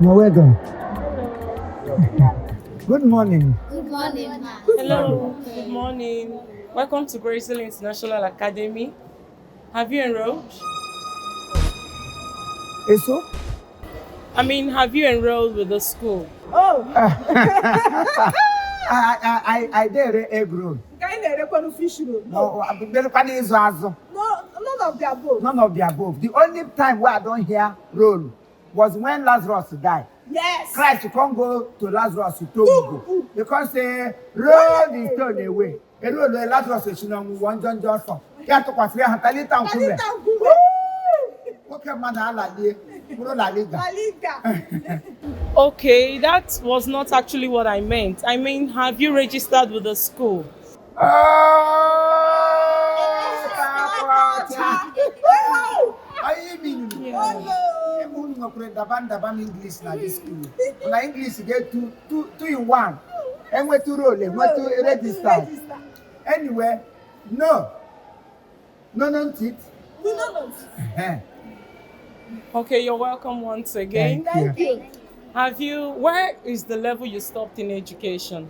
You're welcome. Good morning. Good morning, ma'am. Hello, good morning. Welcome to GRACEZEAL International Academy. Have you enrolled? Eso? Have you enrolled with the school? Oh, I did egg roll. kind of fish roll. No, none None of the above. of the above. The only time where I don't hear roll was when Lazarus died. Yes. Christ can't go to Lazarus to go because roll is thrown away. A roll Lazarus is one John Johnson. You have to consider Hatalita and Kume. Okay, man, I like the Maliga. Okay, that was not actually what I meant. I mean, have you registered with the school? Oh, I mean, English na this school. Na English get two in one. And we to roll, we to register. Anyway, no teeth. No. Okay, you're welcome once again. Thank you. Where is the level you stopped in education?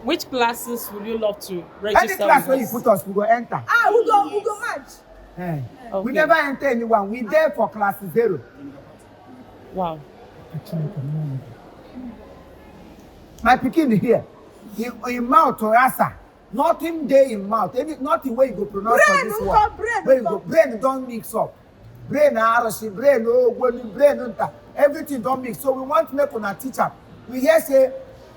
Which classes would you love to register Any class with where you us? put us, we go enter. We go match. We Okay. never enter anyone. We there for class 0. Wow. My pikin here, in mouth or asa, nothing there in mouth. Nothing where you go pronounce for this one. Where you go, brain don't mix up. Brain arashi, brain brain everything don't mix. So we want to make on a teacher. We here say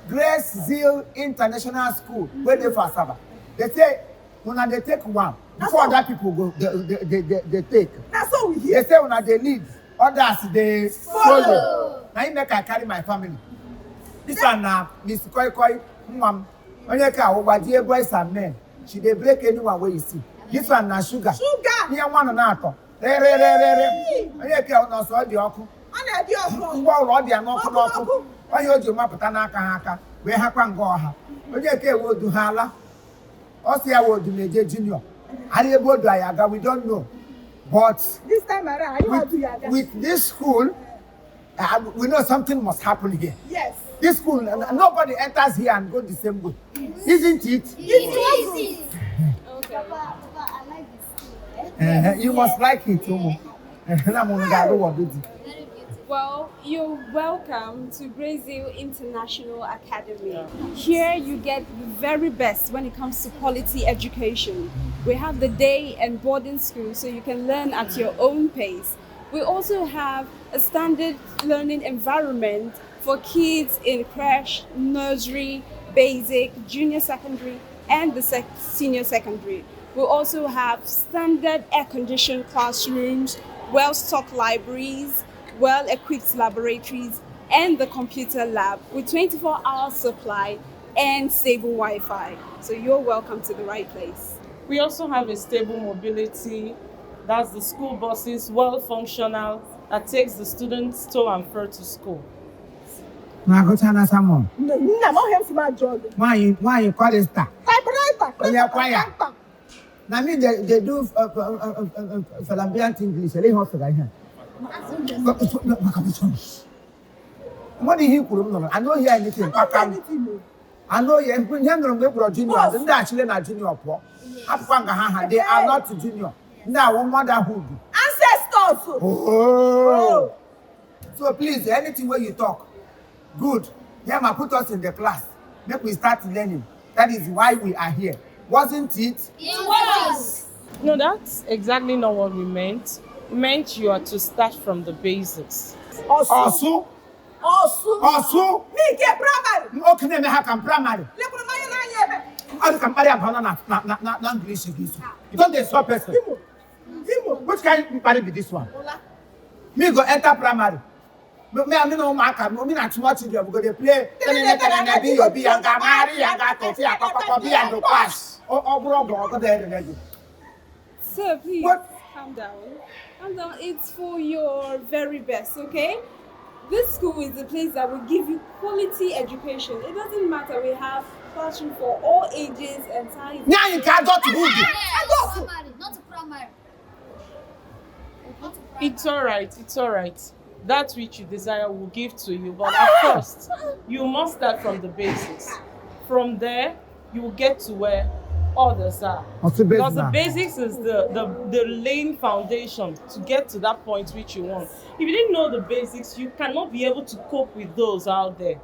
GRACEZEAL International School. Where they for Saba. They say when they take one before other people go, they take. That's what we hear. They say when they lead, others they follow. Now you make I carry my family. This one now, Miss Koi, mom. When you can over dear boys and men, she they break anyone where you see. This one now sugar. Here one another. Re. When you can also the oku. And the other. All the no. When you do mapatana haka, we have one go ha. When you can go to hala. Also, I will do Major Junior. I able to Ayaga, we don't know. But This time around, you want to Yaga. with this school, we know something must happen here. Yes. This school, nobody enters here and go the same way. Isn't it? Easy. Okay. Papa, I like this school. You must like it too. Well, you're welcome to GRACEZEAL International Academy. Here you get the very best when it comes to quality education. We have the day and boarding school so you can learn at your own pace. We also have a standard learning environment for kids in crèche, nursery, basic, junior secondary, and the senior secondary. We also have standard air-conditioned classrooms, well-stocked libraries, well-equipped laboratories, and the computer lab with 24-hour supply and stable Wi-Fi. So you're welcome to the right place. We also have a stable mobility. That's the school buses, well functional, that takes the students to and fro to school. Now go China someone. No, I'm from my job. Why you call it star? Typewriter. Yeah, quiet. Now me they do Flamboyant English. They have to guy here. What did he put? I don't hear anything. I know you and junior. Actually, not junior. They are not junior. Now, motherhood. Ancestors. Oh. So please, anything where you talk, good. Yeah, put us in the class. Make we start learning. That is why we are here. Wasn't it? It was. No, that's exactly not what we meant. We meant you are to start from the basics. Also. Me get primary. Okay, me have primary. I can marry a banana. Na English. You don't dey stop person. Imo. Which kind of party be this one? Me go enter primary. Me I no mark am. Me na too much there. We go dey play. Be your be and marry and got coffee and papa be and pass. Oh bro go there. Sir, please calm down. Calm down. It's for your very best, okay? This school is a place that will give you quality education. It doesn't matter. We have classroom for all ages and sizes. Now you can't go to good. Not a primary. It's all right. that which you desire will give to you. But at first, you must start from the basics. From there, you will get to where others are. Because the basics is the laying foundation to get to that point which you want. If you didn't know the basics, you cannot be able to cope with those out there.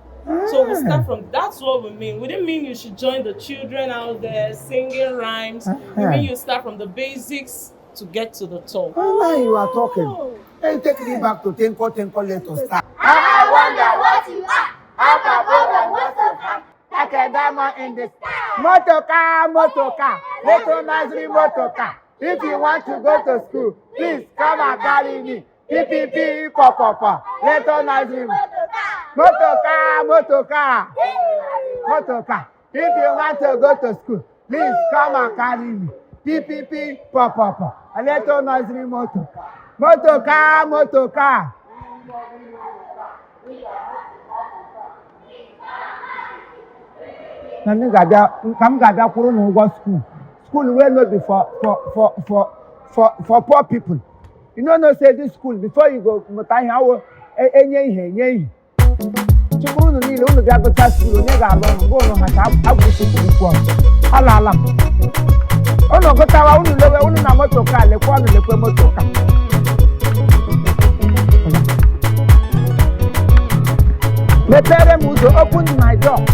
So we start from, that's what we mean. We didn't mean you should join the children out there singing rhymes. We mean you start from the basics to get to the top. Oh, now you are talking. Hey, take me back to Tenko Latest. I wonder what you are. How about what you have? Like a diamond in the sky. Motoka, little Nigerian motoka. If you want to go to school, please come and carry me. PPP, papa, little Nigerian motoka. If you want to go to school, please come and carry me. PPP, papa, little Nigerian motoka. I'm gonna go school will not be for poor people. You know, no say this school before you go. Chukuru ni ile unu bia go ta school onye ga alo go no ha abu school ko ala ono go ta wa unu lewe unu na moto ka le kwa unu le kwe moto ka me pere mu do open my door.